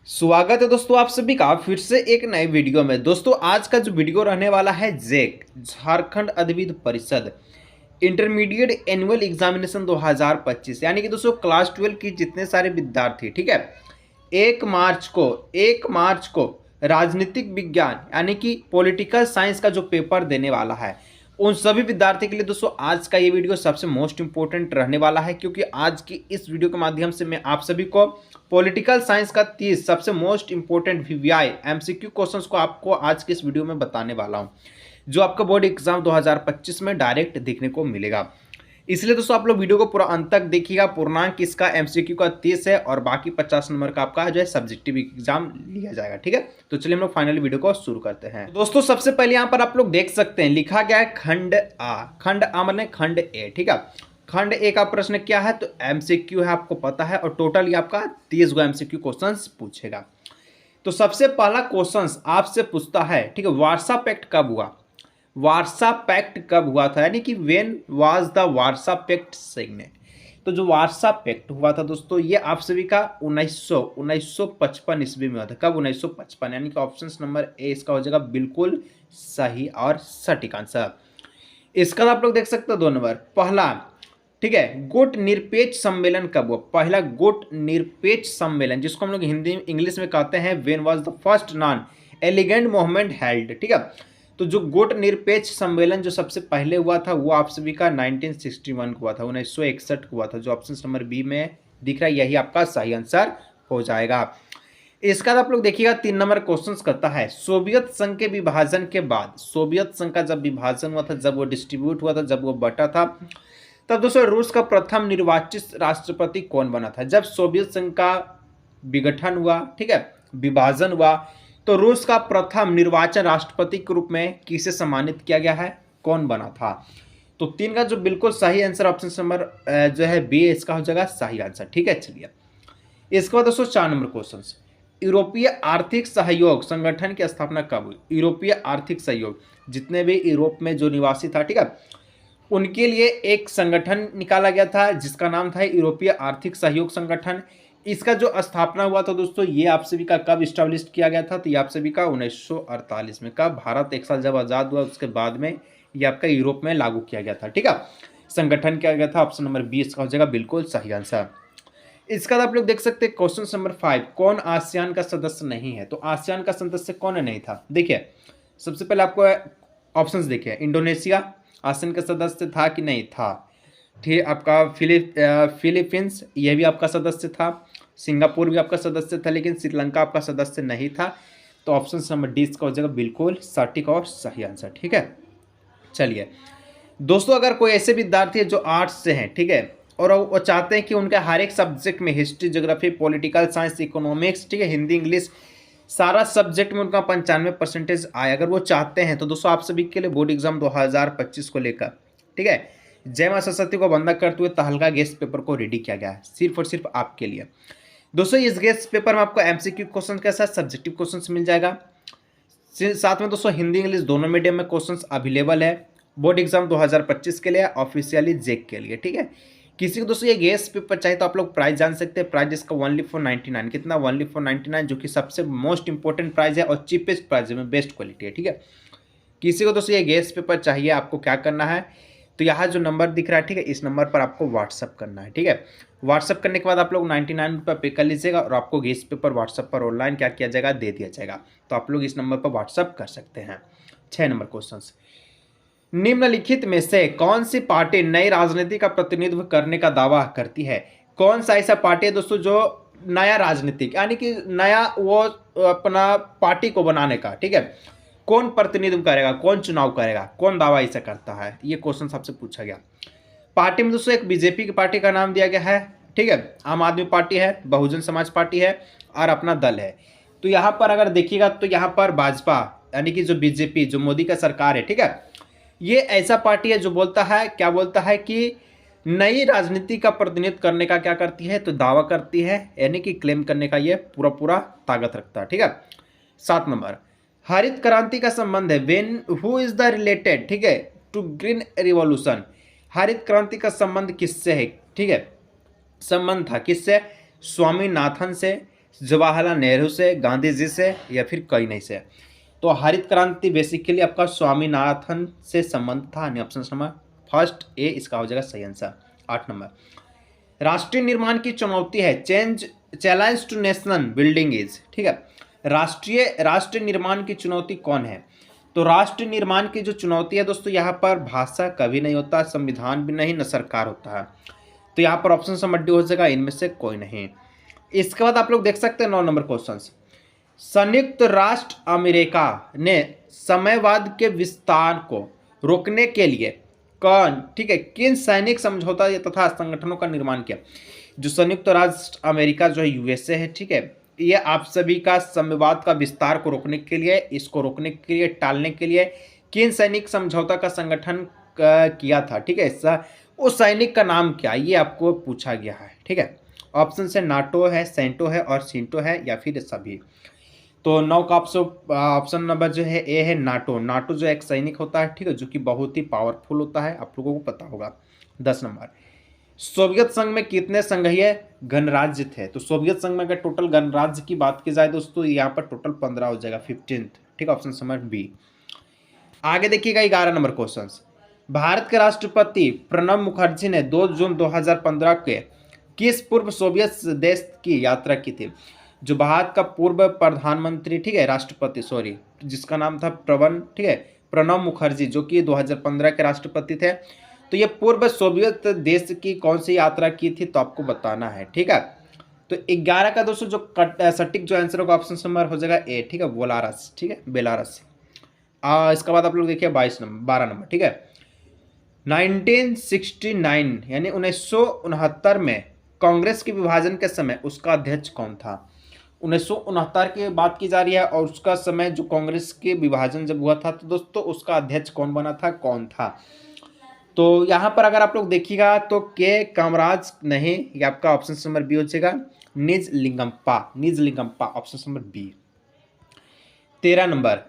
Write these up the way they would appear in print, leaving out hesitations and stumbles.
स्वागत है दोस्तों आप सभी का फिर से एक नए वीडियो में। दोस्तों आज का जो वीडियो रहने वाला है जैक झारखंड अधिविद्य परिषद इंटरमीडिएट एनुअल एग्जामिनेशन 2025 यानी कि दोस्तों क्लास 12 की जितने सारे विद्यार्थी ठीक है 1 मार्च को राजनीतिक विज्ञान यानी कि पॉलिटिकल साइंस का जो पेपर देने वाला है उन सभी विद्यार्थी के लिए दोस्तों आज का ये वीडियो सबसे मोस्ट इंपॉर्टेंट रहने वाला है, क्योंकि आज की इस वीडियो के माध्यम से मैं आप सभी को पॉलिटिकल साइंस का 30 सबसे most important VVI MCQ questions को आपको आज की इस वीडियो में बताने वाला हूं, जो आपका बोर्ड एग्जाम 2025 में डायरेक्ट देखने को मिलेगा। इसलिए दोस्तों आप लोग वीडियो को पूरा अंत तक देखिएगा। पूर्णांक इसका एमसीक्यू का 30 है और बाकी 50 नंबर का आपका जो है सब्जेक्टिव एग्जाम लिया जाएगा। ठीक है, तो चलिए हम लोग फाइनली वीडियो को शुरू करते हैं। दोस्तों सबसे पहले यहाँ पर आप लोग देख सकते हैं लिखा गया है खंड आ माने खंड ए। ठीक है, खंड ए का प्रश्न क्या है तो एमसीक्यू है, आपको पता है, और टोटल ये आपका 30 गो एमसीक्यू क्वेश्चन पूछेगा। तो सबसे पहला क्वेश्चन आपसे पूछता है, ठीक है, वार्सा पैक्ट कब हुआ? वार्सा पैक्ट कब हुआ था, यानी कि when was the Warsaw Pact signed. तो जो वार्सा पैक्ट हुआ था दोस्तों ये आप सभी का 1955 ईस्वी में हुआ था। कब? 1955, यानी कि ऑप्शन नंबर ए इसका हो जाएगा बिल्कुल सही और सटीक आंसर। इसका आप लोग देख सकते हो 2 नंबर पहला, ठीक है, गुट निरपेक्ष सम्मेलन कब हुआ? पहला गुट निरपेक्ष सम्मेलन जिसको हम लोग हिंदी इंग्लिश में कहते हैं when was the first non elegant movement held. ठीक है, तो जो गुट निरपेक्ष सम्मेलन जो सबसे पहले हुआ था वो आप सभी का 1961 को हुआ था, 1961 को हुआ था, जो ऑप्शन नंबर बी में दिख रहा है यही आपका सही आंसर हो जाएगा। इसका आप लोग देखिएगा 3 नंबर क्वेश्चन करता है, सोवियत संघ के विभाजन के बाद, सोवियत संघ का जब विभाजन हुआ था, जब वो डिस्ट्रीब्यूट हुआ था, जब वो बटा था, तब दोस्तों रूस का प्रथम निर्वाचित राष्ट्रपति कौन बना था? जब सोवियत संघ का विघटन हुआ, ठीक है, विभाजन हुआ, तो रूस का प्रथम निर्वाचन राष्ट्रपति के रूप में किसे सम्मानित किया गया है, कौन बना था? तो 3 का जो बिल्कुल सही आंसर ऑप्शन नंबर जो है बी इसका हो जाएगा सही आंसर। ठीक है, चलिए इसके बाद दोस्तों 4 नंबर क्वेश्चन, यूरोपीय आर्थिक सहयोग संगठन की स्थापना कब हुई? यूरोपीय आर्थिक सहयोग, जितने भी यूरोप में जो निवासी था, ठीक है, उनके लिए एक संगठन निकाला गया था जिसका नाम था यूरोपीय आर्थिक सहयोग संगठन। इसका जो स्थापना हुआ था दोस्तों ये आप सभी का कब स्टैब्लिश किया गया था? तो ये आप सभी का 1948 में। कब? भारत एक साल जब आज़ाद हुआ उसके बाद में ये आपका यूरोप में लागू किया गया था। ठीक है, संगठन किया गया था, ऑप्शन नंबर बी इसका हो जाएगा बिल्कुल सही आंसर। इसका आप लोग देख सकते हैं क्वेश्चन नंबर 5, कौन आसियान का सदस्य नहीं है? तो आसियान का सदस्य कौन नहीं था? देखिए सबसे पहले आपको ऑप्शन देखिए, इंडोनेशिया आसियान का सदस्य था कि नहीं था? ठीक, आपका फिलीपींस ये भी आपका सदस्य था, सिंगापुर भी आपका सदस्य था, लेकिन श्रीलंका आपका सदस्य नहीं था। तो ऑप्शन नंबर डी इसका हो जाएगा बिल्कुल सटीक और सही आंसर। ठीक है, चलिए दोस्तों अगर कोई ऐसे विद्यार्थी है जो आर्ट्स से हैं, ठीक है, और वो चाहते हैं कि उनका हर एक सब्जेक्ट में history, geography, political science, economics, ठीक है, हिंदी, इंग्लिश, सारा सब्जेक्ट में उनका 95% आए, अगर वो चाहते हैं तो दोस्तों आप सभी के लिए बोर्ड एग्जाम 2025 को लेकर, ठीक है, जय मां सरस्वती को वंदना करते हुए तहलका गेस्ट पेपर को रेडी किया गया है सिर्फ और सिर्फ आपके लिए। दोस्तों इस गेस्ट पेपर में आपको एमसीक्यू क्वेश्चन के साथ सब्जेक्टिव क्वेश्चन मिल जाएगा, साथ में दोस्तों हिंदी इंग्लिश दोनों मीडियम में क्वेश्चन अवेलेबल है बोर्ड एग्जाम 2025 के लिए, ऑफिशियली जेक के लिए। ठीक है, किसी को दोस्तों ये गेस्ट पेपर चाहिए तो आप लोग प्राइस जान सकते हैं। प्राइस इसका 1499, कितना? 1499, जो कि सबसे मोस्ट इंपॉर्टेंट प्राइस है और चीपेस्ट प्राइस है, बेस्ट क्वालिटी है। ठीक है, किसी को दोस्तों ये गेस्ट पेपर चाहिए, आपको क्या करना है तो यहाँ जो नंबर दिख रहा है, ठीक है, इस नंबर पर आपको व्हाट्सअप करना है। ठीक है, व्हाट्सअप करने के बाद आप लोग 99 रुपये पे कर लीजिएगा और आपको गेस्ट पेपर व्हाट्सअप पर ऑनलाइन क्या किया जाएगा, दे दिया जाएगा। तो आप लोग इस नंबर पर व्हाट्सअप कर सकते हैं। 6 नंबर क्वेश्चन, निम्नलिखित में से कौन सी पार्टी नई राजनीति का प्रतिनिधित्व करने का दावा करती है? कौन सा ऐसा पार्टी है दोस्तों जो नया राजनीतिक यानी कि नया वो अपना पार्टी को बनाने का, ठीक है, कौन प्रतिनिधित्व करेगा, कौन चुनाव करेगा, कौन दावा ऐसा करता है? ये क्वेश्चन सबसे पूछा गया। पार्टी में दोस्तों एक बीजेपी की पार्टी का नाम दिया गया है, ठीक है, आम आदमी पार्टी है, बहुजन समाज पार्टी है और अपना दल है। तो यहाँ पर अगर देखिएगा तो यहाँ पर भाजपा यानी कि जो बीजेपी जो मोदी का सरकार है, ठीक है, ये ऐसा पार्टी है जो बोलता है, क्या बोलता है कि नई राजनीति का प्रतिनिधित्व करने का क्या करती है तो दावा करती है, यानी कि क्लेम करने का ये पूरा पूरा ताकत रखता है। ठीक है, 7 नंबर, हरित क्रांति का संबंध है when who is the related, ठीक है, टू ग्रीन रिवॉल्यूशन। हरित क्रांति का संबंध किससे है? ठीक है, संबंध था किससे? स्वामीनाथन से, जवाहरलाल नेहरू से, गांधी जी से, या फिर कई नहीं से। तो हरित क्रांति बेसिकली आपका स्वामीनाथन से संबंध था, यानी ऑप्शन नंबर फर्स्ट ए इसका हो जाएगा सही आंसर। 8 नंबर, राष्ट्रीय निर्माण की चुनौती है challenge to national building is, ठीक है। राष्ट्रीय निर्माण की चुनौती कौन है? तो राष्ट्र निर्माण की जो चुनौती है दोस्तों, यहाँ पर भाषा कभी नहीं होता, संविधान भी नहीं, न सरकार होता है। तो यहाँ पर ऑप्शन नंबर डी हो जाएगा, इनमें से कोई नहीं। इसके बाद आप लोग देख सकते हैं 9 नंबर क्वेश्चन, संयुक्त राष्ट्र अमेरिका ने साम्यवाद के विस्तार को रोकने के लिए कौन, ठीक है, किन सैनिक समझौता तथा संगठनों का निर्माण किया? जो संयुक्त राष्ट्र अमेरिका जो है यूएसए है, ठीक है, ये आप सभी का साम्यवाद का विस्तार को रोकने के लिए, इसको रोकने के लिए, टालने के लिए किन सैनिक समझौता का संगठन किया था, ठीक है। उस सैनिक का नाम क्या, ये आपको पूछा गया है, ठीक है। ऑप्शन से नाटो है, सेंटो है और सिंटो है, या फिर सभी। तो 9 का ऑप्शन नंबर जो है ए है नाटो। नाटो जो एक सैनिक होता है, ठीक है, जो कि बहुत ही पावरफुल होता है, आप लोगों को पता होगा। 10 नंबर, सोवियत संघ में कितने संघीय गणराज्य थे? तो सोवियत संघ में अगर टोटल गणराज्य की बात की जाए दोस्तों, यहाँ पर टोटल 15 हो जाएगा, 15, ठीक है, ऑप्शन नंबर बी। आगे देखिएगा 11 नंबर क्वेश्चन, भारत के राष्ट्रपति प्रणब मुखर्जी ने 2 जून 2015 के किस पूर्व सोवियत देश की यात्रा की थी? जो भारत का पूर्व प्रधानमंत्री, ठीक है, राष्ट्रपति सॉरी, जिसका नाम था ठीक है, प्रणब मुखर्जी, जो कि 2015 के राष्ट्रपति थे। तो ये पूर्व सोवियत देश की कौन सी यात्रा की थी, तो आपको बताना है, ठीक है। तो 11 का दोस्तों जो सटीक जो आंसर होगा ऑप्शन नंबर हो जाएगा ए, ठीक है, बेलारस, ठीक है, बेलारस। इसके बाद आप लोग देखिए 12 नंबर, ठीक है, 1969 यानी 1969 में कांग्रेस के विभाजन के समय उसका अध्यक्ष कौन था? 1969 की बात की जा रही है, और उसका समय जो कांग्रेस के विभाजन जब हुआ था, तो दोस्तों उसका अध्यक्ष कौन बना था, कौन था? तो यहाँ पर अगर आप लोग देखिएगा तो के कामराज नहीं, ये आपका ऑप्शन नंबर बी हो जाएगा, निज लिंगम्पा, ऑप्शन नंबर बी। 13 नंबर,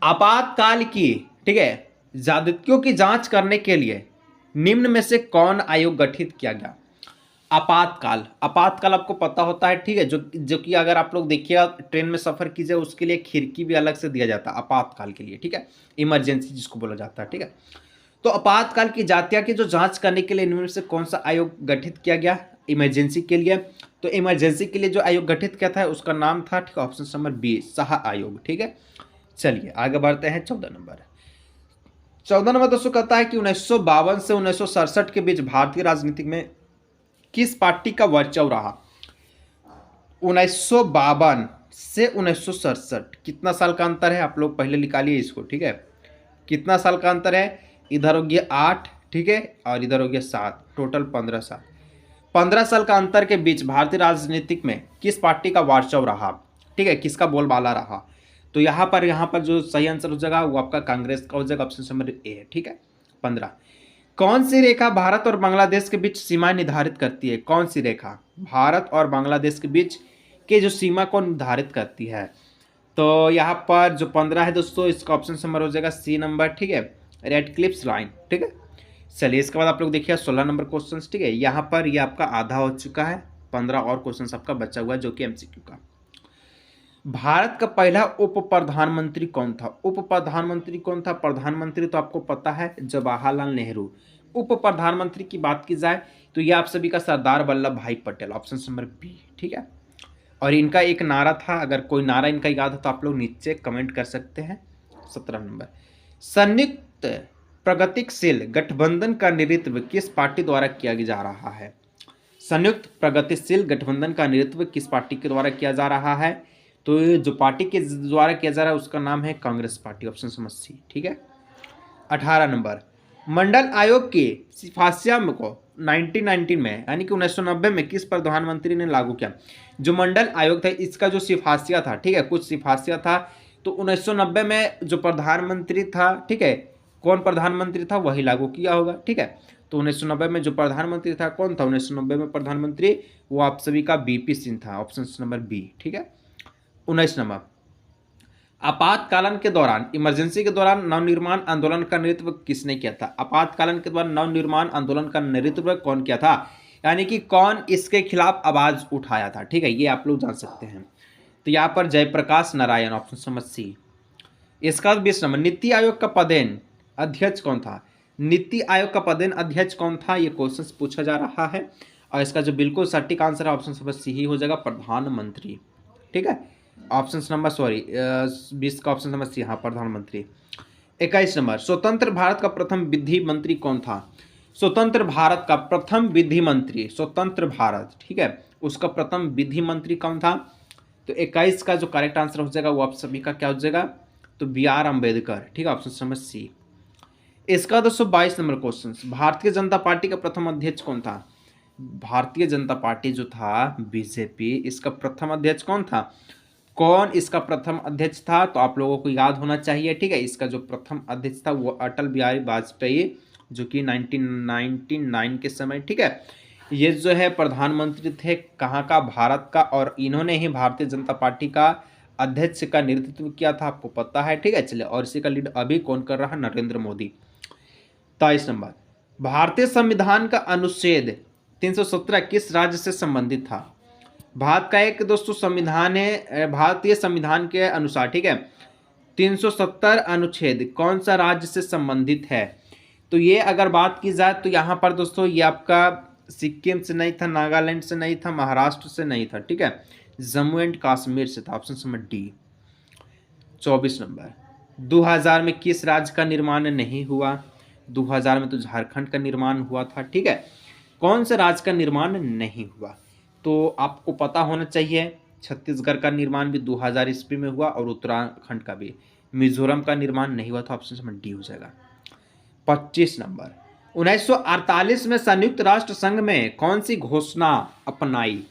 आपातकाल की, ठीक है, ज्यादतियों की जांच करने के लिए निम्न में से कौन आयोग गठित किया गया? आपातकाल आपको पता होता है, ठीक है, जो कि अगर आप लोग देखिएगा ट्रेन में सफर कीजिए, उसके लिए खिड़की भी अलग से दिया जाता है आपातकाल के लिए, ठीक है, इमरजेंसी जिसको बोला जाता है, ठीक है। तो आपातकाल की जातिया की जो जांच करने के लिए इनमें से कौन सा आयोग गठित किया गया इमरजेंसी के लिए? तो इमरजेंसी के लिए जो आयोग गठित किया था उसका नाम था, ठीक है, ऑप्शन नंबर बी, शाह आयोग, ठीक है। चलिए आगे बढ़ते हैं 14 नंबर। 14 नंबर दोस्तों कहता है कि 1952 से 1967 के बीच भारतीय राजनीति में किस पार्टी का वर्चस्व रहा? 1952 से 1967 कितना साल का अंतर है, आप लोग पहले निकालिए इसको, ठीक है। कितना साल का अंतर है? इधर हो गया 8, ठीक है, और इधर हो गया 7, टोटल 15 साल। 15 साल का अंतर के बीच भारतीय राजनीतिक में किस पार्टी का वर्चस्व रहा, ठीक है, किसका बोलबाला रहा? तो यहाँ पर जो सही आंसर हो जाएगा वो आपका कांग्रेस का हो जाएगा, ऑप्शन नंबर ए है, ठीक है। 15, कौन सी रेखा भारत और बांग्लादेश के बीच सीमा निर्धारित करती है? कौन सी रेखा भारत और बांग्लादेश के बीच के जो सीमा को निर्धारित करती है? तो यहाँ पर जो 15 है दोस्तों, इसका ऑप्शन नंबर हो जाएगा सी नंबर, ठीक है, रेड क्लिप्स लाइन, ठीक है। चलिए इसके बाद आप लोग देखिए 16 नंबर क्वेश्चन, ठीक है, यहाँ पर ये आपका आधा हो चुका है, 15 और क्वेश्चन आपका बचा हुआ है जो कि एमसीक्यू का। भारत का पहला उप प्रधानमंत्री कौन था? उप प्रधानमंत्री कौन था? प्रधानमंत्री तो आपको पता है जवाहरलाल नेहरू। उप प्रधानमंत्री की बात की जाए तो ये आप सभी का सरदार वल्लभ भाई पटेल, ऑप्शन नंबर बी, ठीक है। और इनका एक नारा था, अगर कोई नारा इनका याद है तो आप लोग नीचे कमेंट कर सकते हैं। 17 नंबर, संयुक्त प्रगतिशील गठबंधन का नेतृत्व किस पार्टी द्वारा किया जा रहा है? संयुक्त प्रगतिशील गठबंधन का नेतृत्व किस पार्टी के द्वारा किया जा रहा है? तो जो पार्टी के द्वारा किया जा रहा है उसका नाम है Congress party, option number C, ठीक है। 18 नंबर, मंडल आयोग की सिफारिशों को 1919 में यानी कि 1990 में किस प्रधानमंत्री ने लागू किया? जो मंडल आयोग था इसका जो सिफारिशा था, ठीक है, कुछ सिफारिशा था, तो 1990 में जो प्रधानमंत्री था, ठीक है, कौन प्रधानमंत्री था वही लागू किया होगा, ठीक है। तो 1990 में जो प्रधानमंत्री था कौन था 1990 में प्रधानमंत्री? वो आप सभी का बीपी सिंह था, ऑप्शन नंबर बी, ठीक है। 19 नंबर, आपातकालन के दौरान, इमरजेंसी के दौरान नवनिर्माण आंदोलन का नेतृत्व किसने किया था? आपातकालन के दौरान नवनिर्माण आंदोलन का नेतृत्व कौन किया था? यानी कि कौन इसके खिलाफ आवाज उठाया था, ठीक है, ये आप लोग जान सकते हैं। तो यहाँ पर Jayaprakash Narayan, option number C. इसका 20 नंबर, नीति आयोग का पदेन अध्यक्ष कौन था? नीति आयोग का पदेन अध्यक्ष कौन था, ये क्वेश्चन पूछा जा रहा है। और इसका जो बिल्कुल सटीक आंसर है ऑप्शन नंबर सी ही हो जाएगा, प्रधानमंत्री, ठीक है। ऑप्शन नंबर 20 का ऑप्शन नंबर सी, हाँ प्रधानमंत्री। 21 नंबर, स्वतंत्र भारत का प्रथम विधि मंत्री कौन था? स्वतंत्र भारत का प्रथम विधि मंत्री, स्वतंत्र भारत, ठीक है, उसका प्रथम विधि मंत्री कौन था? तो 21 का जो करेक्ट आंसर हो जाएगा वो आप सभी का क्या हो जाएगा? तो B.R. अम्बेडकर, ठीक है, ऑप्शन नंबर सी। इसका 222 number question, Bharatiya Janata party का प्रथम अध्यक्ष कौन था? भारतीय जनता पार्टी जो था बीजेपी, इसका प्रथम अध्यक्ष कौन था? कौन इसका प्रथम अध्यक्ष था? तो आप लोगों को याद होना चाहिए, ठीक है। इसका जो प्रथम अध्यक्ष था वो अटल बिहारी वाजपेयी, जो कि 1999 के समय, ठीक है, ये जो है प्रधानमंत्री थे कहाँ का? भारत का। और इन्होंने ही भारतीय जनता पार्टी का अध्यक्ष का नेतृत्व किया था, आपको पता है, ठीक है। चलिए, और इसी का लीड अभी कौन कर रहा है? नरेंद्र मोदी। 23 नंबर, भारतीय संविधान का अनुच्छेद 317 किस राज्य से संबंधित था? भारत का एक दोस्तों संविधान है, भारतीय संविधान के अनुसार, ठीक है, 370 अनुच्छेद कौन सा राज्य से संबंधित है? तो ये अगर बात की जाए तो यहाँ पर दोस्तों ये आपका सिक्किम से नहीं था, नागालैंड से नहीं था, महाराष्ट्र से नहीं था, ठीक है, जम्मू एंड कश्मीर से था, ऑप्शन नंबर डी। 24 नंबर, 2000 में किस राज्य का निर्माण नहीं हुआ? 2000 में तो झारखंड का निर्माण हुआ था, ठीक है। कौन से राज्य का निर्माण नहीं हुआ? तो आपको पता होना चाहिए, छत्तीसगढ़ का निर्माण भी 2000 ईस्वी में हुआ और उत्तराखंड का भी। मिजोरम का निर्माण नहीं हुआ था, ऑप्शन नंबर डी हो जाएगा। 25 नंबर, 1948 में संयुक्त राष्ट्र संघ में कौन सी घोषणा अपनाई?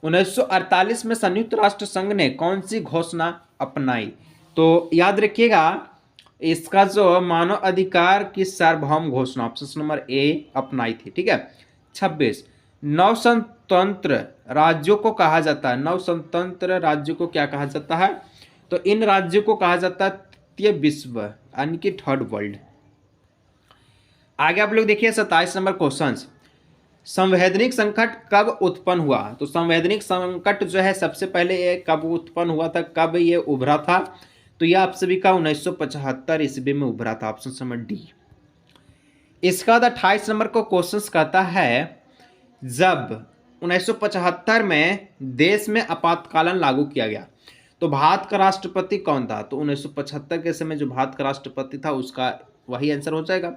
1948 में संयुक्त राष्ट्र संघ ने कौन सी घोषणा अपनाई? तो याद रखिएगा, इसका जो मानव अधिकार की सार्वभौम घोषणा, ऑप्शन नंबर ए अपनाई थी, ठीक है। 26, नवस्वतंत्र राज्यों को कहा जाता है, नवस्वतंत्र राज्यों को क्या कहा जाता है? तो इन राज्यों को कहा जाता है तृतीय विश्व, यानी कि थर्ड वर्ल्ड। आगे आप लोग देखिए 27 नंबर क्वेश्चन, संवैधानिक संकट कब उत्पन्न हुआ? तो संवैधानिक संकट जो है सबसे पहले ये कब उत्पन्न हुआ था, कब ये उभरा था? तो यह आप सभी का 1975 ईस्वी में उभरा था, ऑप्शन नंबर डी। इसका 28 नंबर को क्वेश्चन कहता है, जब 1975 में देश में आपातकालीन लागू किया गया तो भारत का राष्ट्रपति कौन था? तो 1975 के समय जो भारत का राष्ट्रपति था उसका वही आंसर हो जाएगा।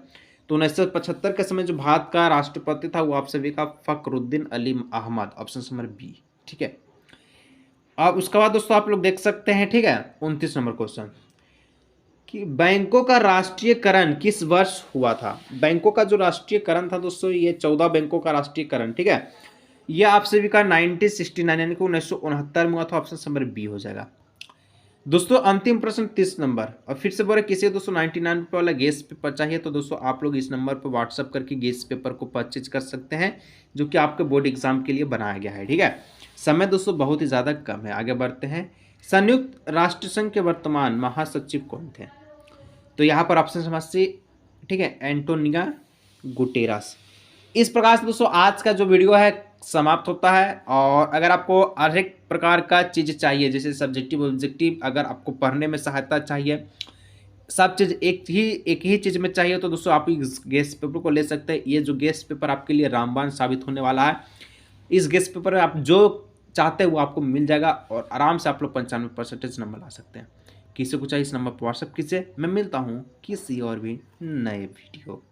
तो 1975 के समय जो भारत का राष्ट्रपति था वो आप सभी का Fakhruddin Ali Ahmed, option number B, ठीक है। अब उसके बाद दोस्तों आप लोग देख सकते हैं, ठीक है, 29 नंबर क्वेश्चन कि बैंकों का राष्ट्रीयकरण किस वर्ष हुआ था? बैंकों का जो राष्ट्रीयकरण था दोस्तों, ये 14 बैंकों का राष्ट्रीयकरण, ठीक है, ये आप सभी का 1969 यानी कि 1969 में हुआ था, ऑप्शन नंबर बी हो जाएगा। दोस्तों अंतिम प्रश्न 30 नंबर, और फिर से बोले किसी दोस्तों 99 रुपये वाला गेस पेपर चाहिए तो दोस्तों आप लोग इस नंबर पर व्हाट्सअप करके गेस पेपर को परचेज कर सकते हैं, जो कि आपके बोर्ड एग्जाम के लिए बनाया गया है, ठीक है। समय दोस्तों बहुत ही ज़्यादा कम है, आगे बढ़ते हैं। संयुक्त राष्ट्र संघ के वर्तमान महासचिव कौन थे? तो यहाँ पर ऑप्शन समझिए, ठीक है, एंटोनियो गुटेरस। इस प्रकार से दोस्तों आज का जो वीडियो है समाप्त होता है। और अगर आपको अधिक प्रकार का चीज़ चाहिए, जैसे सब्जेक्टिव ऑब्जेक्टिव, अगर आपको पढ़ने में सहायता चाहिए, सब चीज़ एक ही चीज़ में चाहिए, तो दोस्तों आप इस गेस्ट पेपर को ले सकते हैं। ये जो गेस्ट पेपर आपके लिए रामबाण साबित होने वाला है। इस गेस्ट पेपर में आप जो चाहते हैं वो आपको मिल जाएगा और आराम से आप लोग 95% नंबर ला सकते हैं। किसी को चाहिए इस नंबर पर व्हाट्सअप कीजिए। मैं मिलता हूँ किसी और भी नए वीडियो